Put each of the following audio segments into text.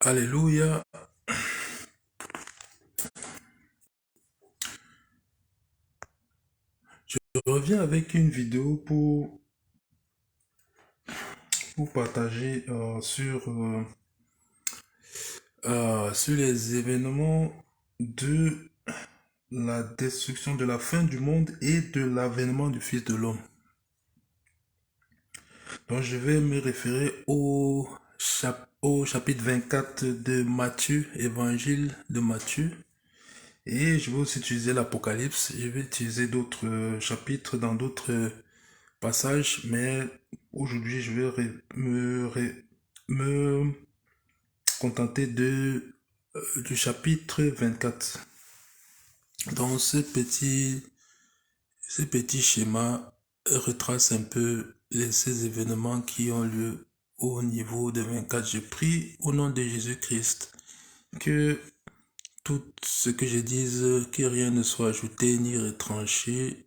Alléluia. Je reviens avec une vidéo pour partager sur les événements de la destruction de la fin du monde et de l'avènement du Fils de l'homme. Donc je vais me référer au chapitre 24 de Matthieu, évangile de Matthieu. Et je vais aussi utiliser l'Apocalypse. Je vais utiliser d'autres chapitres dans d'autres passages, mais aujourd'hui je vais me contenter du chapitre 24. Donc ce petit schéma retrace un peu ces événements qui ont lieu au niveau de 24. Je prie au nom de Jésus-Christ que tout ce que je dise, que rien ne soit ajouté ni retranché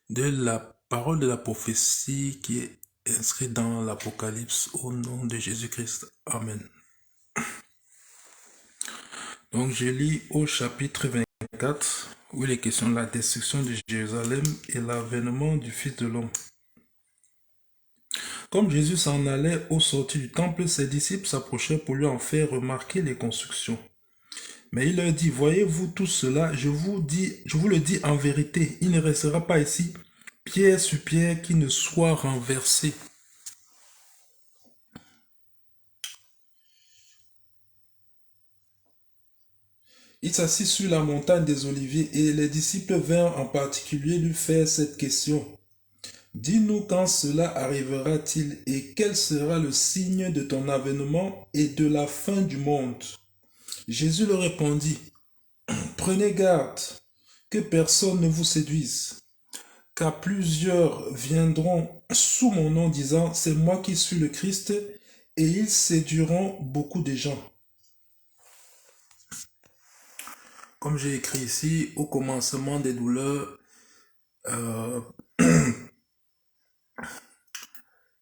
de la parole de la prophétie qui est inscrite dans l'Apocalypse au nom de Jésus-Christ. Amen. Donc je lis au chapitre 24 où il est question de la destruction de Jérusalem et l'avènement du Fils de l'homme. Comme Jésus s'en allait au sortir du temple, ses disciples s'approchèrent pour lui en faire remarquer les constructions. Mais il leur dit, voyez-vous tout cela, je vous le dis en vérité, il ne restera pas ici pierre sur pierre qui ne soit renversée. Il s'assit sur la montagne des Oliviers et les disciples vinrent en particulier lui faire cette question. Dis-nous quand cela arrivera-t-il et quel sera le signe de ton avènement et de la fin du monde? Jésus leur répondit, prenez garde que personne ne vous séduise, car plusieurs viendront sous mon nom disant, c'est moi qui suis le Christ, et ils séduiront beaucoup de gens. Comme j'ai écrit ici, au commencement des douleurs,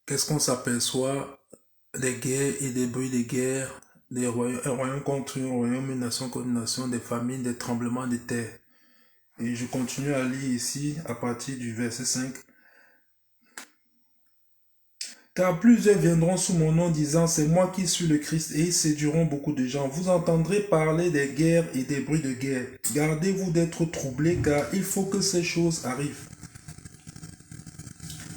qu'est-ce qu'on s'aperçoit? Des guerres et des bruits de guerre, un royaume contre un royaume, une nation contre une nation, des famines, des tremblements de terre. Et je continue à lire ici à partir du verset 5. Car plusieurs viendront sous mon nom disant, c'est moi qui suis le Christ, et ils séduiront beaucoup de gens. Vous entendrez parler des guerres et des bruits de guerre. Gardez-vous d'être troublés, car il faut que ces choses arrivent.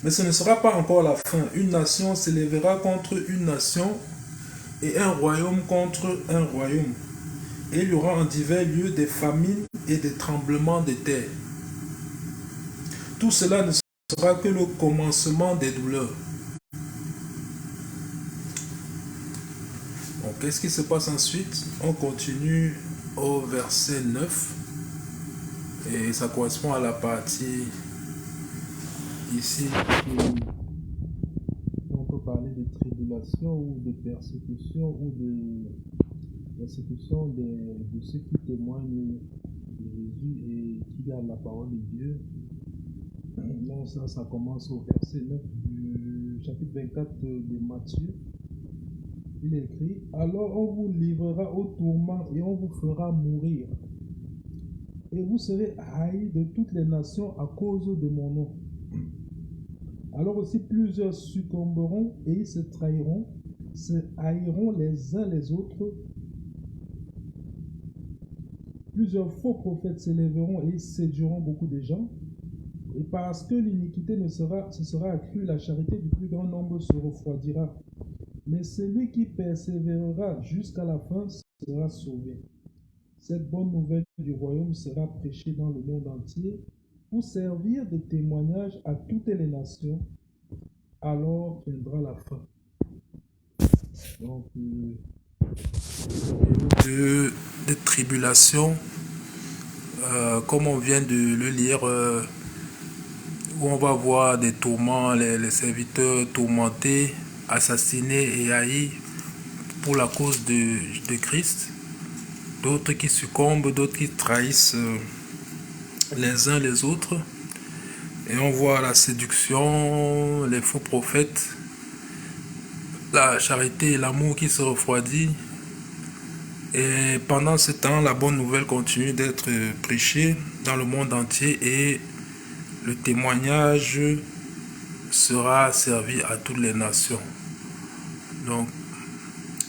Mais ce ne sera pas encore la fin. Une nation s'élèvera contre une nation, et un royaume contre un royaume. Et il y aura en divers lieux des famines et des tremblements de terre. Tout cela ne sera que le commencement des douleurs. Donc, qu'est-ce qui se passe ensuite? On continue au verset 9. Et ça correspond à la partie ici où on peut parler de tribulation ou de persécution ou de persécution de ceux qui témoignent de Jésus et qui gardent la parole de Dieu. Donc ça commence au verset 9 du chapitre 24 de Matthieu. Il est écrit, alors on vous livrera au tourment et on vous fera mourir. Et vous serez haïs de toutes les nations à cause de mon nom. Alors aussi plusieurs succomberont et ils se trahiront, se haïront les uns les autres. Plusieurs faux prophètes s'élèveront et ils séduiront beaucoup de gens. Et parce que l'iniquité se sera accrue, la charité du plus grand nombre se refroidira. Mais celui qui persévérera jusqu'à la fin sera sauvé. Cette bonne nouvelle du royaume sera prêchée dans le monde entier pour servir de témoignage à toutes les nations. Alors viendra la fin. Donc, de tribulation, comme on vient de le lire, où on va voir des tourments, les serviteurs tourmentés, assassinés et haïs pour la cause de Christ. D'autres qui succombent, d'autres qui trahissent les uns les autres. Et on voit la séduction, les faux prophètes, la charité et l'amour qui se refroidit. Et pendant ce temps, la bonne nouvelle continue d'être prêchée dans le monde entier et le témoignage sera servi à toutes les nations. Donc,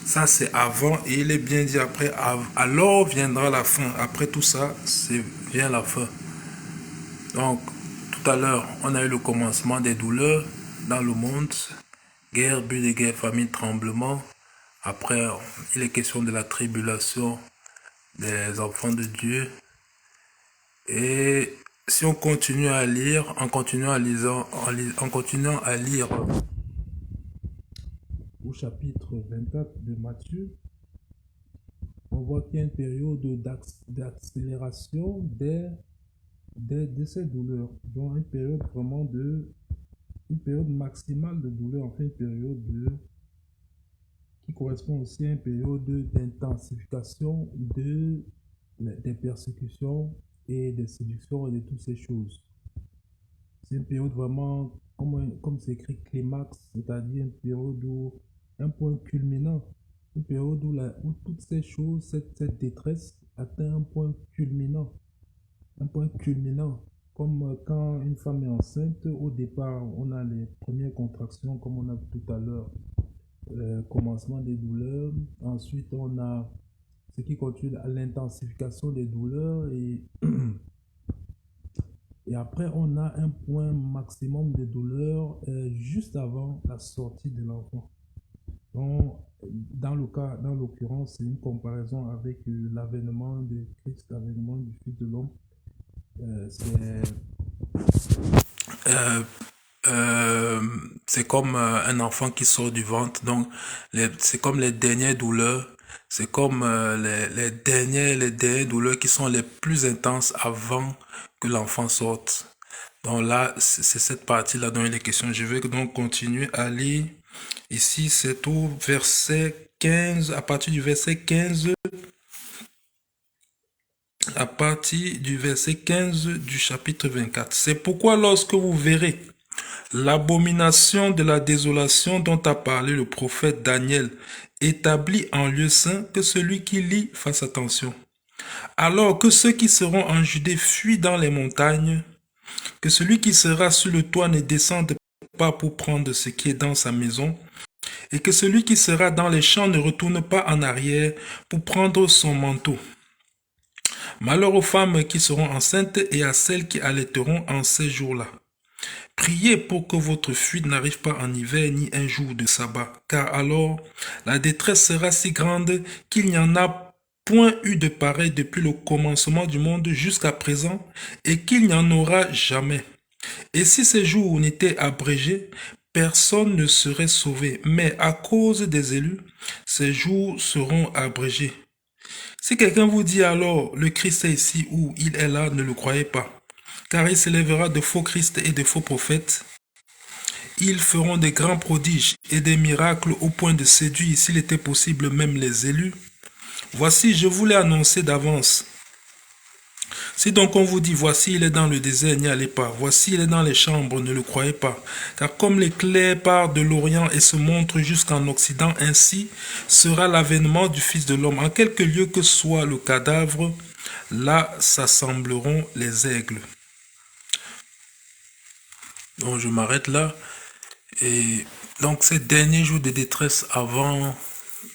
ça c'est avant et il est bien dit après. Alors viendra la fin. Après tout ça, vient la fin. Donc, tout à l'heure, on a eu le commencement des douleurs dans le monde. Guerre, but de guerre, famine, tremblement. Après, il est question de la tribulation des enfants de Dieu. Et si on continue à lire, en continuant à lire au chapitre 24 de Matthieu, on voit qu'il y a une période d'accélération de ces douleurs. Donc une période vraiment une période maximale de douleur, enfin une période qui correspond aussi à une période d'intensification des persécutions et des séductions et de toutes ces choses. C'est une période vraiment, comme c'est écrit, climax, c'est-à-dire une période où, un point culminant, une période où toutes ces choses, cette détresse atteint un point culminant, comme quand une femme est enceinte, au départ, on a les premières contractions, comme on a vu tout à l'heure, commencement des douleurs, ensuite on a ce qui continue à l'intensification des douleurs et après on a un point maximum de douleur juste avant la sortie de l'enfant. Donc, dans l'occurrence, c'est une comparaison avec l'avènement de Christ, l'avènement du Fils de l'homme. euh, c'est comme un enfant qui sort du ventre. Donc, c'est comme les dernières douleurs. C'est comme les dernières douleurs qui sont les plus intenses avant que l'enfant sorte. Donc là, c'est cette partie-là dont il est question. Je vais donc continuer à lire. Ici, c'est au verset 15, à partir du verset 15. À partir du verset 15 du chapitre 24. C'est pourquoi lorsque vous verrez l'abomination de la désolation dont a parlé le prophète Daniel, établi en lieu saint, que celui qui lit fasse attention. Alors que ceux qui seront en Judée fuient dans les montagnes, que celui qui sera sur le toit ne descende pas pour prendre ce qui est dans sa maison, et que celui qui sera dans les champs ne retourne pas en arrière pour prendre son manteau. Malheur aux femmes qui seront enceintes et à celles qui allaiteront en ces jours-là. Priez pour que votre fuite n'arrive pas en hiver ni un jour de sabbat, car alors la détresse sera si grande qu'il n'y en a point eu de pareil depuis le commencement du monde jusqu'à présent, et qu'il n'y en aura jamais. Et si ces jours n'étaient abrégés, personne ne serait sauvé, mais à cause des élus, ces jours seront abrégés. Si quelqu'un vous dit alors, le Christ est ici ou il est là, ne le croyez pas. Car il s'élèvera de faux Christ et de faux prophètes. Ils feront des grands prodiges et des miracles au point de séduire, s'il était possible, même les élus. Voici, je vous l'ai annoncé d'avance. Si donc on vous dit, voici, il est dans le désert, n'y allez pas. Voici, il est dans les chambres, ne le croyez pas. Car comme l'éclair part de l'Orient et se montre jusqu'en Occident, ainsi sera l'avènement du Fils de l'homme. En quelque lieu que soit le cadavre, là s'assembleront les aigles. Donc je m'arrête là. Et donc ces derniers jours de détresse avant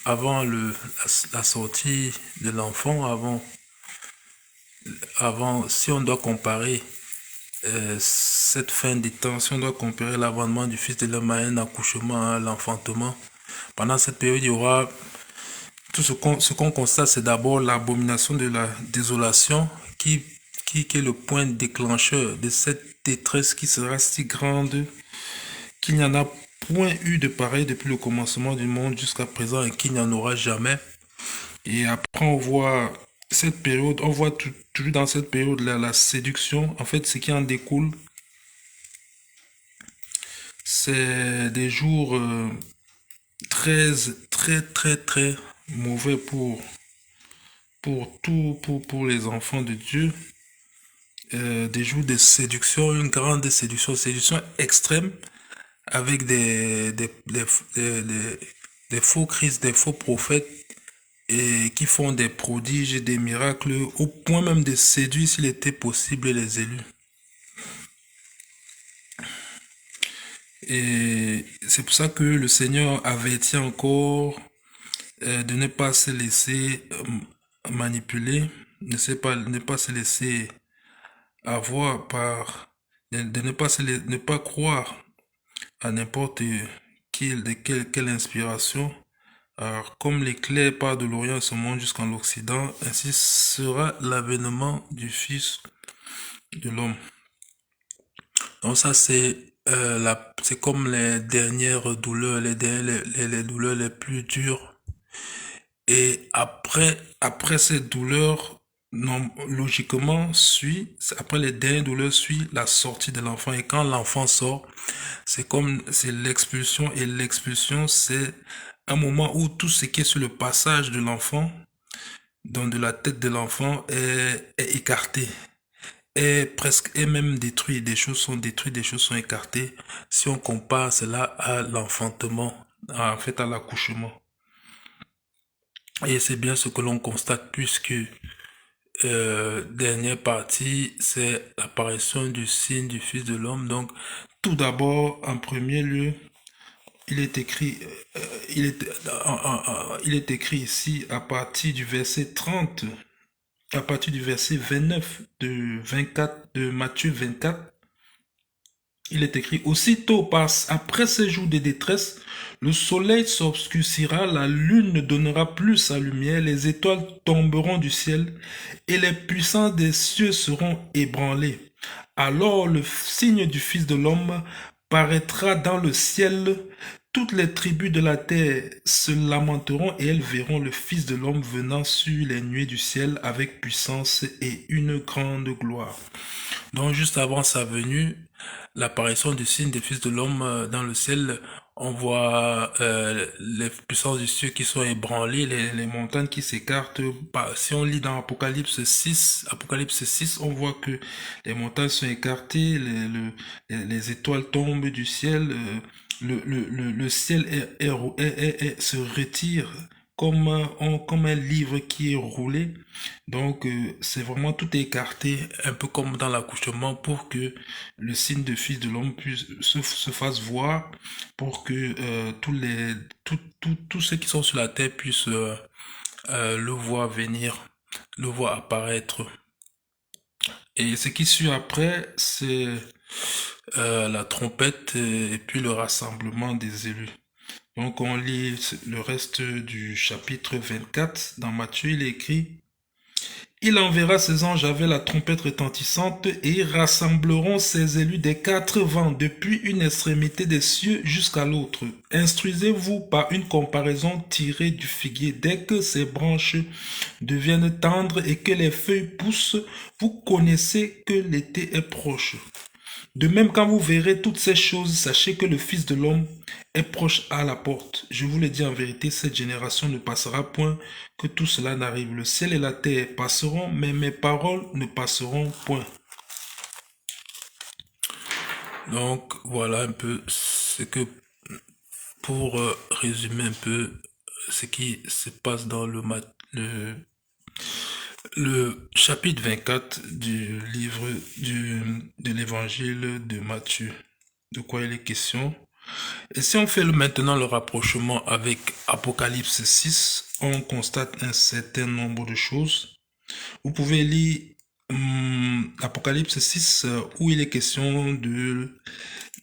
la sortie de l'enfant, avant, si on doit comparer cette fin des temps, si on doit comparer l'avènement du Fils de l'homme à un accouchement, à l'enfantement, pendant cette période, il y aura tout ce qu'on constate, c'est d'abord l'abomination de la désolation qui est le point déclencheur de cette détresse qui sera si grande qu'il n'y en a point eu de pareil depuis le commencement du monde jusqu'à présent et qu'il n'y en aura jamais. Et après, on voit cette période, on voit toujours dans cette période-là la séduction. En fait, ce qui en découle, c'est des jours très mauvais pour les enfants de Dieu. Des jours de séduction, une grande séduction extrême, avec des faux Christ, des faux prophètes et qui font des prodiges et des miracles au point même de séduire, s'il était possible, les élus. Et c'est pour ça que le Seigneur avertit encore de ne pas se laisser manipuler, ne pas se laisser avoir de ne pas croire à n'importe quelle inspiration. Alors, comme l'éclair part de l'Orient et se monte jusqu'en l'Occident, ainsi sera l'avènement du Fils de l'homme. Donc ça, c'est comme les dernières douleurs, les douleurs les plus dures. Et après ces douleurs, non, logiquement, après les dernières douleurs, suit la sortie de l'enfant. Et quand l'enfant sort, c'est l'expulsion. Et l'expulsion, c'est un moment où tout ce qui est sur le passage de l'enfant, donc de la tête de l'enfant, est écarté. Est même détruit. Des choses sont détruites, des choses sont écartées. Si on compare cela à l'enfantement, en fait à l'accouchement. Et c'est bien ce que l'on constate puisque dernière partie, c'est l'apparition du signe du Fils de l'homme. Donc, tout d'abord, en premier lieu, il est écrit ici à partir du verset 30, à partir du verset 29 de Matthieu 24. Il est écrit, aussitôt après ces jours de détresse, le soleil s'obscurcira, la lune ne donnera plus sa lumière, les étoiles tomberont du ciel et les puissances des cieux seront ébranlés. Alors le signe du Fils de l'homme paraîtra dans le ciel. Toutes les tribus de la terre se lamenteront et elles verront le Fils de l'homme venant sur les nuées du ciel avec puissance et une grande gloire. Donc juste avant sa venue, l'apparition du signe des Fils de l'homme dans le ciel, on voit les puissances du ciel qui sont ébranlées, les montagnes qui s'écartent. Si on lit dans Apocalypse 6, on voit que les montagnes sont écartées, les étoiles tombent du ciel, le ciel se retire comme un livre qui est roulé. Donc, c'est vraiment tout écarté, un peu comme dans l'accouchement, pour que le signe de Fils de l'homme puisse se fasse voir, pour que tous ceux qui sont sur la terre puissent le voir venir, le voir apparaître. Et ce qui suit après, c'est la trompette et puis le rassemblement des élus. Donc on lit le reste du chapitre 24 dans Matthieu, il est écrit: il enverra ses anges avec la trompette retentissante et ils rassembleront ses élus des 4 vents depuis une extrémité des cieux jusqu'à l'autre. Instruisez-vous par une comparaison tirée du figuier. Dès que ses branches deviennent tendres et que les feuilles poussent, vous connaissez que l'été est proche. De même, quand vous verrez toutes ces choses, sachez que le Fils de l'homme est proche à la porte. Je vous le dis en vérité, cette génération ne passera point que tout cela n'arrive. Le ciel et la terre passeront, mais mes paroles ne passeront point. Donc, voilà un peu ce que, pour résumer un peu ce qui se passe dans le chapitre 24 du livre de l'évangile de Matthieu. De quoi il est question? Et si on fait maintenant le rapprochement avec Apocalypse 6, on constate un certain nombre de choses. Vous pouvez lire Apocalypse 6 où il est question de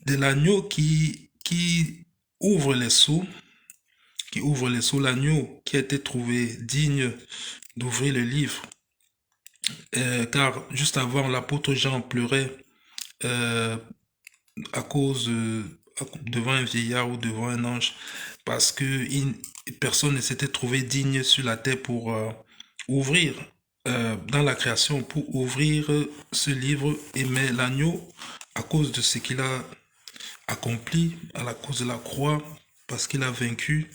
l'agneau qui ouvre les sceaux, l'agneau qui a été trouvé digne d'ouvrir le livre. Car juste avant, l'apôtre Jean pleurait à cause devant un vieillard ou devant un ange, parce que personne ne s'était trouvé digne sur la terre pour ouvrir dans la création, pour ouvrir ce livre. Mais l'agneau, à cause de ce qu'il a accompli, à la cause de la croix, parce qu'il a vaincu,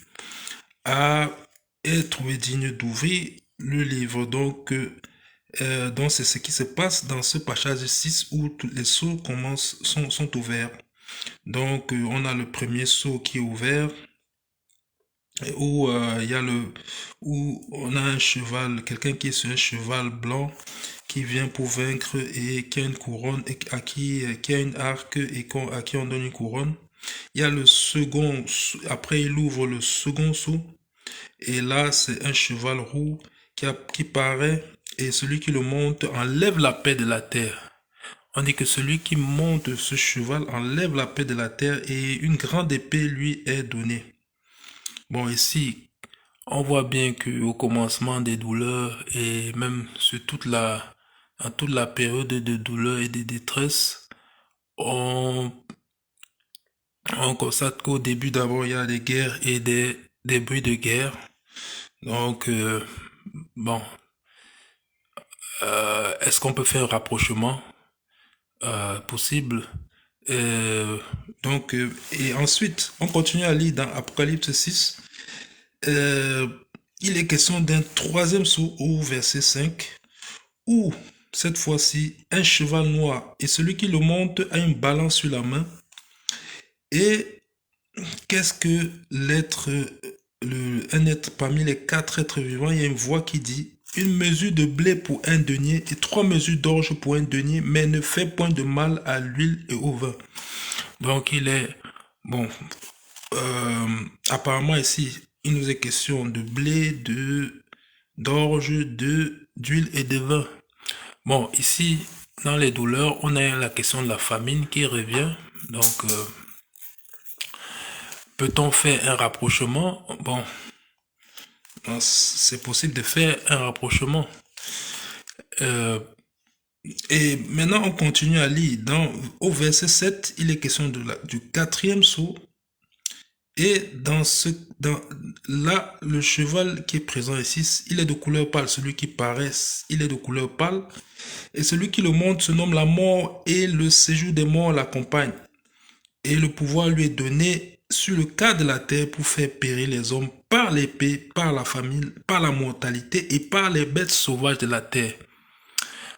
est trouvé digne d'ouvrir le livre. Donc c'est ce qui se passe dans ce passage 6 où tous les sceaux sont ouverts. Donc on a le premier sceau qui est ouvert, où il y a où on a un cheval, quelqu'un qui est sur un cheval blanc qui vient pour vaincre et qui a une couronne et qui a une arc et à qui on donne une couronne. Il y a le second, après il ouvre le second sceau et là c'est un cheval roux qui paraît et celui qui le monte enlève la paix de la terre. On dit que celui qui monte ce cheval enlève la paix de la terre et une grande épée lui est donnée. Bon, ici, on voit bien que au commencement des douleurs et même sur dans toute la période de douleur et de détresse, on, on constate qu'au début d'abord il y a des guerres et des bruits de guerre. Donc, bon, est-ce qu'on peut faire un rapprochement possible? Donc, et ensuite, on continue à lire dans Apocalypse 6. Il est question d'un troisième saut au verset 5, où cette fois-ci un cheval noir et celui qui le monte a une balance sur la main. Et qu'est-ce que un être parmi les 4 êtres vivants? Il y a une voix qui dit: une mesure de blé pour un denier et 3 mesures d'orge pour un denier, mais ne fait point de mal à l'huile et au vin. Donc il est bon. Apparemment ici, il nous est question de blé, d'orge, d'huile et de vin. Bon, ici, dans les douleurs, on a la question de la famine qui revient. Donc, peut-on faire un rapprochement? Bon, c'est possible de faire un rapprochement. Et maintenant, on continue à lire. Au verset 7, il est question du quatrième sceau. Et là, le cheval qui est présent ici, il est de couleur pâle. Celui qui paraît, il est de couleur pâle. Et celui qui le monte se nomme la mort et le séjour des morts l'accompagne. Et le pouvoir lui est donné sur le quart de la terre pour faire périr les hommes par l'épée, par la famine, par la mortalité et par les bêtes sauvages de la terre.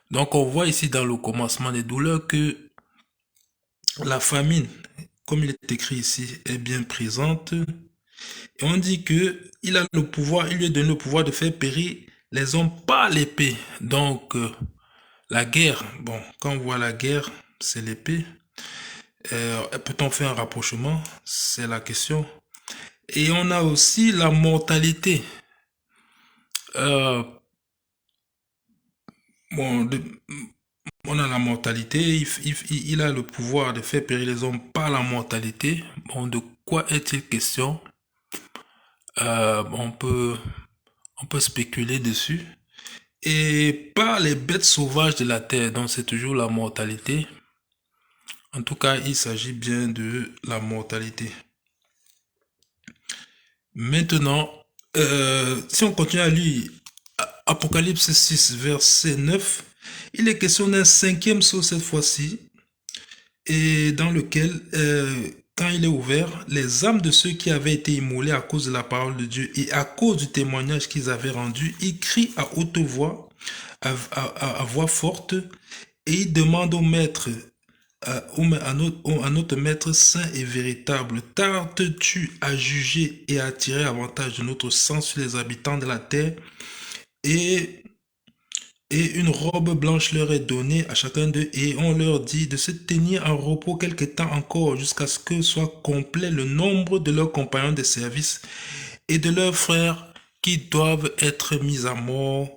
Donc on voit ici dans le commencement des douleurs que la famine, comme il est écrit ici, est bien présente. Et on dit que il a le pouvoir, il lui est donné le pouvoir de faire périr les hommes par l'épée. Donc la guerre, bon, quand on voit la guerre, c'est l'épée. Peut-on faire un rapprochement? C'est la question. Et on a aussi la mortalité. Bon, on a la mortalité. Il a le pouvoir de faire périr les hommes par la mortalité. Bon, de quoi est-il question? On peut spéculer dessus. Et par les bêtes sauvages de la terre, donc c'est toujours la mortalité. En tout cas, il s'agit bien de la mortalité. Maintenant, si on continue à lire Apocalypse 6, verset 9, il est question d'un cinquième sceau cette fois-ci, et dans lequel, quand il est ouvert, les âmes de ceux qui avaient été immolés à cause de la parole de Dieu et à cause du témoignage qu'ils avaient rendu, ils crient à haute voix, à voix forte, et ils demandent au maître, à notre maître saint et véritable: tardes-tu à juger et à tirer avantage de notre sang sur les habitants de la terre? Et une robe blanche leur est donnée à chacun d'eux, et on leur dit de se tenir en repos quelque temps encore, jusqu'à ce que soit complet le nombre de leurs compagnons de service et de leurs frères qui doivent être mis à mort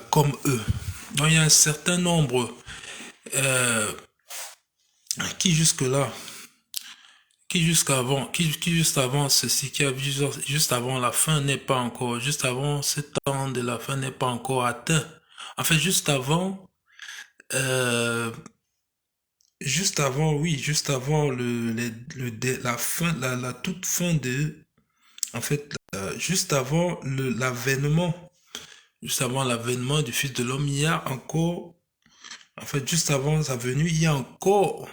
comme eux. Donc il y a un certain nombre qui jusque-là, qui juste avant ceci, qui a juste avant la fin n'est pas encore, juste avant ce temps de la fin n'est pas encore atteint. En fait, juste avant, oui, juste avant la fin, la toute fin en fait, juste avant juste avant l'avènement du Fils de l'homme, il y a encore, en fait, juste avant sa venue, il y a encore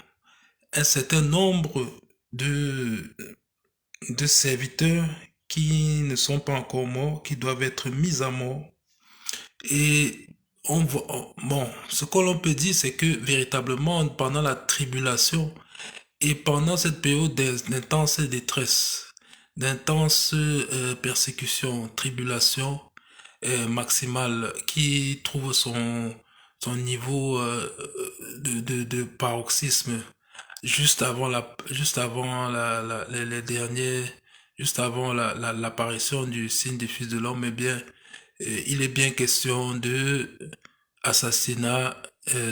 un certain nombre de, de serviteurs qui ne sont pas encore morts, qui doivent être mis à mort. Et bon, ce que l'on peut dire, c'est que véritablement, pendant la tribulation et pendant cette période d'intense détresse, d'intenses persécutions, tribulations maximales, qui trouve son niveau de paroxysme juste avant les derniers, juste avant l'apparition du signe du Fils de l'homme. Eh bien, il est bien question de assassinat,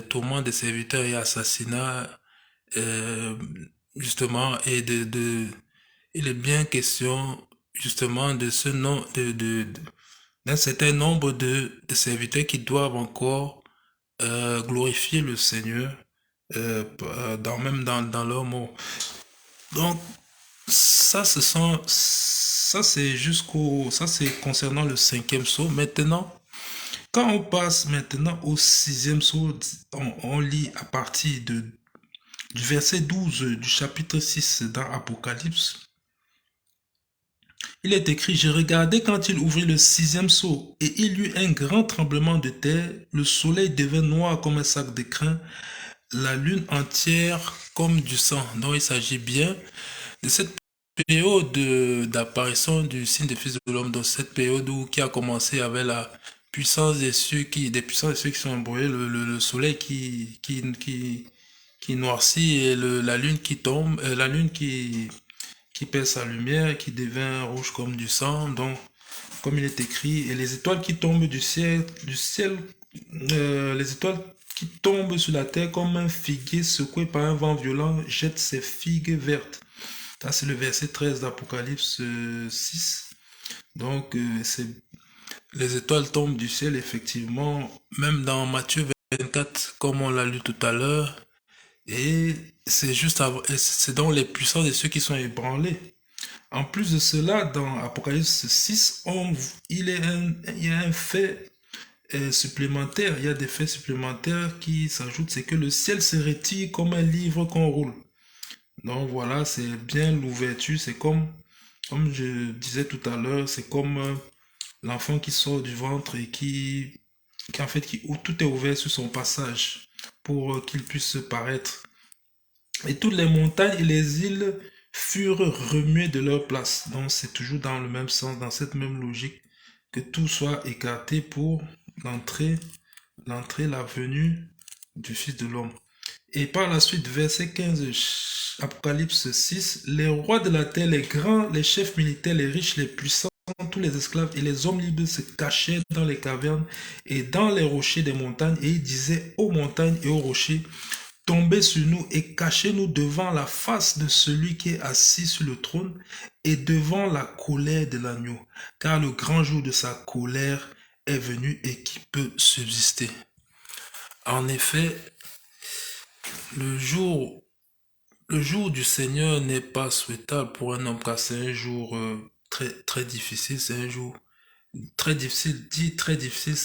tourment des serviteurs et assassinat, euh, justement, et il est bien question justement de ce nom, d'un certain nombre de serviteurs qui doivent encore glorifier le Seigneur, même dans leur mort. Donc, ça c'est concernant le 5e sceau. Maintenant, quand on passe maintenant au 6e sceau, on lit à partir du verset 12 du chapitre 6 dans Apocalypse. Il est écrit: j'ai regardé quand il ouvrit le 6e sceau, et il y eut un grand tremblement de terre, le soleil devint noir comme un sac de crin, la lune entière comme du sang. Donc il s'agit bien de cette période d'apparition du signe des fils de l'homme, dans cette période qui a commencé avec la puissance des cieux des puissances des cieux qui sont embrouillés, le soleil qui noircit et la lune qui tombe, la lune qui perd sa lumière, qui devient rouge comme du sang. Donc, comme il est écrit, et les étoiles qui tombent du ciel, les étoiles qui tombent sur la terre comme un figuier secoué par un vent violent jettent ses figues vertes. Ça, c'est le verset 13 d'Apocalypse 6. Donc, les étoiles tombent du ciel, effectivement, même dans Matthieu 24, comme on l'a lu tout à l'heure. Et c'est donc les puissants de ceux qui sont ébranlés. En plus de cela, dans Apocalypse 6, il y a un fait supplémentaire, il y a des faits supplémentaires qui s'ajoutent, c'est que le ciel se retire comme un livre qu'on roule. Donc voilà, c'est bien l'ouverture, c'est comme je disais tout à l'heure, c'est comme l'enfant qui sort du ventre et où tout est ouvert sur son passage pour qu'il puisse se paraître. Et toutes les montagnes et les îles furent remuées de leur place. Donc c'est toujours dans le même sens, dans cette même logique, que tout soit écarté pour l'entrée, la venue du Fils de l'homme. Et par la suite, verset 15, Apocalypse 6, les rois de la terre, les grands, les chefs militaires, les riches, les puissants, tous les esclaves et les hommes libres se cachaient dans les cavernes et dans les rochers des montagnes, et ils disaient aux montagnes et aux rochers: tombez sur nous et cachez-nous devant la face de celui qui est assis sur le trône et devant la colère de l'agneau, car le grand jour de sa colère est venu et qui peut subsister. En effet, le jour du Seigneur n'est pas souhaitable pour un homme, car c'est un jour très, très difficile, c'est un jour très difficile. Dit très difficile,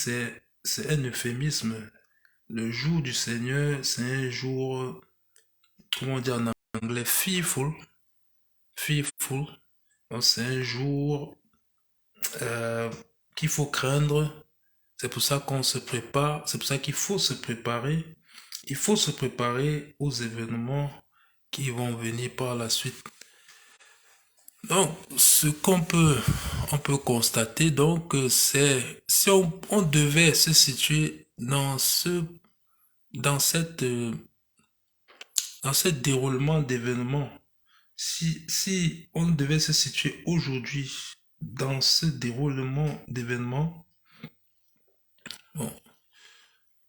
c'est un euphémisme. Le jour du Seigneur, c'est un jour, comment dire en anglais, fearful. Donc c'est un jour qu'il faut craindre. C'est pour ça qu'on se prépare, c'est pour ça qu'il faut se préparer. Il faut se préparer aux événements qui vont venir par la suite. Donc, ce on peut constater, donc, c'est, si on devait se situer dans ce déroulement d'événements, si on devait se situer aujourd'hui dans ce déroulement d'événements, bon,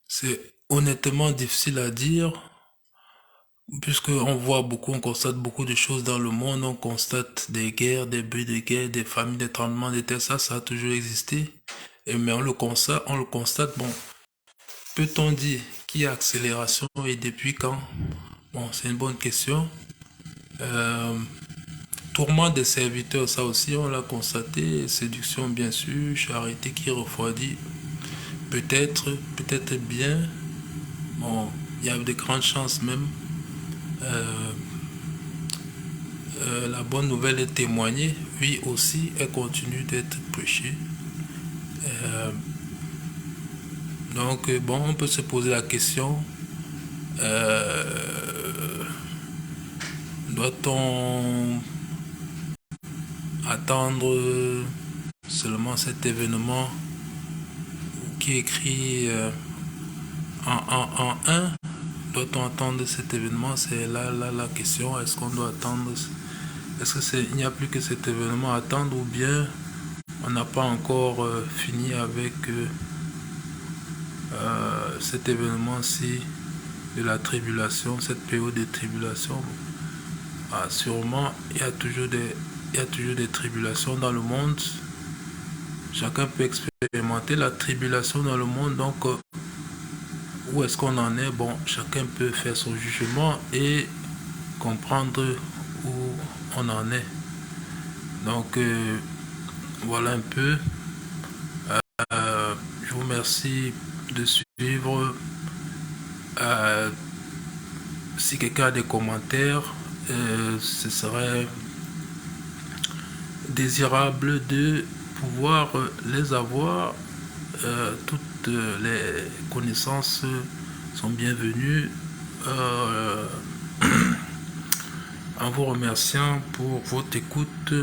c'est honnêtement difficile à dire, puisque on constate beaucoup de choses dans le monde, on constate des guerres, des buts de guerre, des famines, des tremblements de terre, ça a toujours existé, mais on le constate, bon, peut-on dire qu'il y a accélération et depuis quand? Bon, c'est une bonne question. Tourment des serviteurs, ça aussi on l'a constaté. Séduction bien sûr, charité qui refroidit. Peut-être bien. Bon, il y a de grandes chances même. La bonne nouvelle est témoignée. Oui aussi, elle continue d'être prêchée. Donc bon, on peut se poser la question. Doit-on attendre seulement cet événement qui est écrit en 1. Doit-on attendre cet événement? C'est là la question. Est-ce qu'on doit attendre? Est-ce qu'il n'y a plus que cet événement à attendre, ou bien on n'a pas encore fini avec cet événement-ci de la tribulation, cette période de tribulation? Sûrement, il y a toujours des tribulations dans le monde. Chacun peut expérimenter la tribulation dans le monde. Donc, où est-ce qu'on en est? Bon, chacun peut faire son jugement et comprendre où on en est. Donc, voilà un peu. Je vous remercie de suivre. Si quelqu'un a des commentaires, ce serait désirable de pouvoir les avoir. Toutes les connaissances sont bienvenues. En vous remerciant pour votre écoute,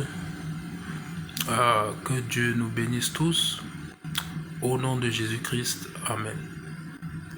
que Dieu nous bénisse tous. Au nom de Jésus-Christ, Amen.